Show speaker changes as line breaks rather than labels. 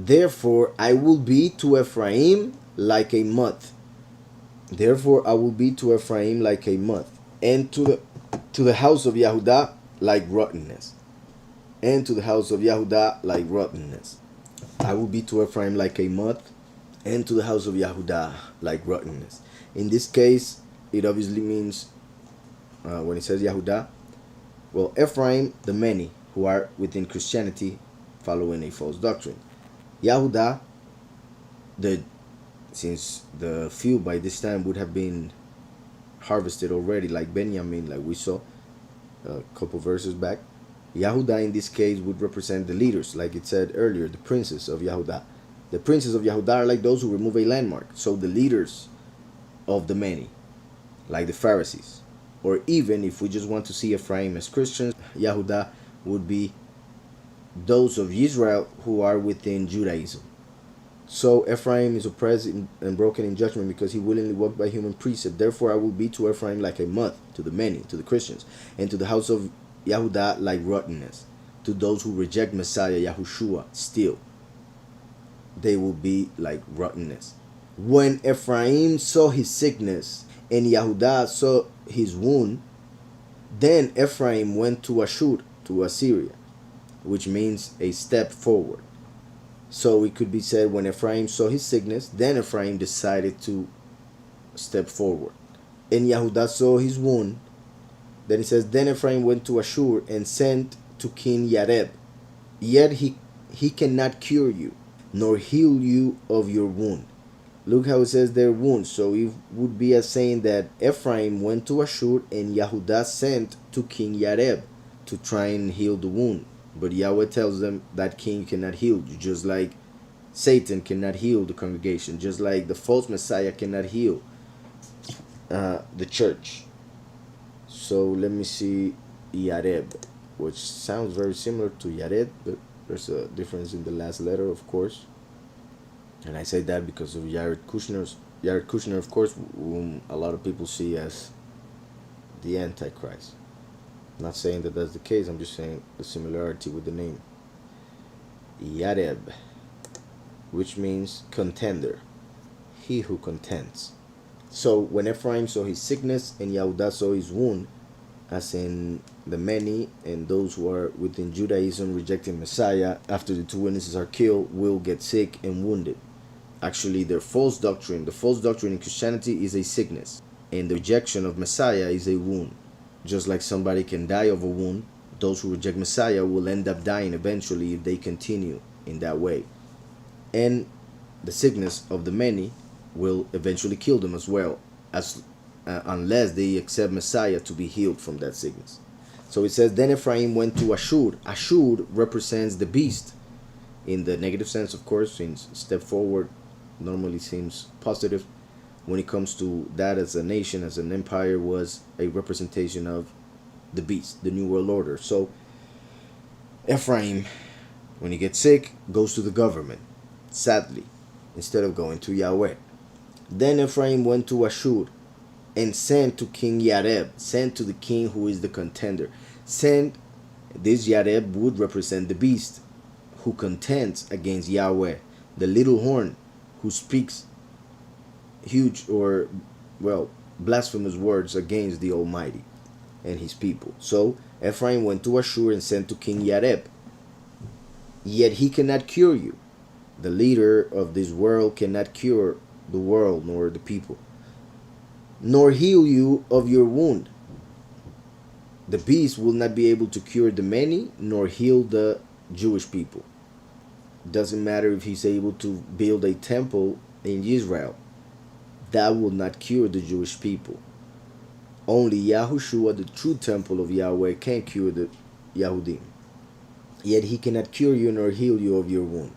Therefore I will be to Ephraim like a moth. Therefore I will be to Ephraim like a moth, and to the house of Yahudah like rottenness. And to the house of Yahudah like rottenness. I will be to Ephraim like a moth, and to the house of Yahudah like rottenness. In this case, it obviously means, when it says Yahudah, well, Ephraim, the many who are within Christianity following a false doctrine. Yahudah, since the few by this time would have been harvested already, like Benjamin, like we saw a couple verses back. Yahudah in this case would represent the leaders, like it said earlier, the princes of Yahudah. The princes of Yahudah are like those who remove a landmark. So the leaders of the many, like the Pharisees. Or even if we just want to see Ephraim as Christians, Yahudah would be those of Israel who are within Judaism. So Ephraim is oppressed and broken in judgment because he willingly walked by human precept. Therefore I will be to Ephraim like a moth, to the many, to the Christians, and to the house of Yahudah like rottenness. To those who reject Messiah Yahushua still, they will be like rottenness. When Ephraim saw his sickness and Yahudah saw his wound, then Ephraim went to Ashur, to Assyria, which means a step forward. So it could be said, when Ephraim saw his sickness, then Ephraim decided to step forward. And Yahudah saw his wound. Then it says, then Ephraim went to Ashur and sent to King Yareb. Yet he cannot cure you, nor heal you of your wound. Look how it says their wound. So it would be as saying that Ephraim went to Ashur and Yahudah sent to King Yareb to try and heal the wound. But Yahweh tells them that king cannot heal you, just like Satan cannot heal the congregation, just like the false Messiah cannot heal the church. So let me see Yareb, which sounds very similar to Yared, but there's a difference in the last letter, of course. And I say that because of Jared Kushner, of course, whom a lot of people see as the Antichrist. I'm not saying that that's the case, I'm just saying the similarity with the name. Yareb, which means contender, he who contends. So when Ephraim saw his sickness and Yahudah saw his wound, as in the many and those who are within Judaism rejecting Messiah after the two witnesses are killed, will get sick and wounded. Actually, the false doctrine in Christianity is a sickness, and the rejection of Messiah is a wound. Just like somebody can die of a wound, those who reject Messiah will end up dying eventually if they continue in that way. And the sickness of the many will eventually kill them as well, unless they accept Messiah to be healed from that sickness. So it says, then Ephraim went to Ashur. Ashur represents the beast in the negative sense, of course, since step forward normally seems positive. When it comes to that, as a nation, as an empire, was a representation of the beast, the New World Order. So Ephraim, when he gets sick, goes to the government, sadly, instead of going to Yahweh. Then Ephraim went to Ashur and sent to King Yareb, sent to the king who is the contender. Sent, this Yareb would represent the beast who contends against Yahweh, the little horn who speaks huge or, well, blasphemous words against the Almighty and his people. So Ephraim went to Ashur and sent to King Yareb. Yet he cannot cure you. The leader of this world cannot cure the world nor the people, nor heal you of your wound. The beast will not be able to cure the many nor heal the Jewish people. Doesn't matter if he's able to build a temple in Israel. That will not cure the Jewish people. Only Yahushua, the true temple of Yahweh, can cure the Yahudim. Yet he cannot cure you nor heal you of your wound.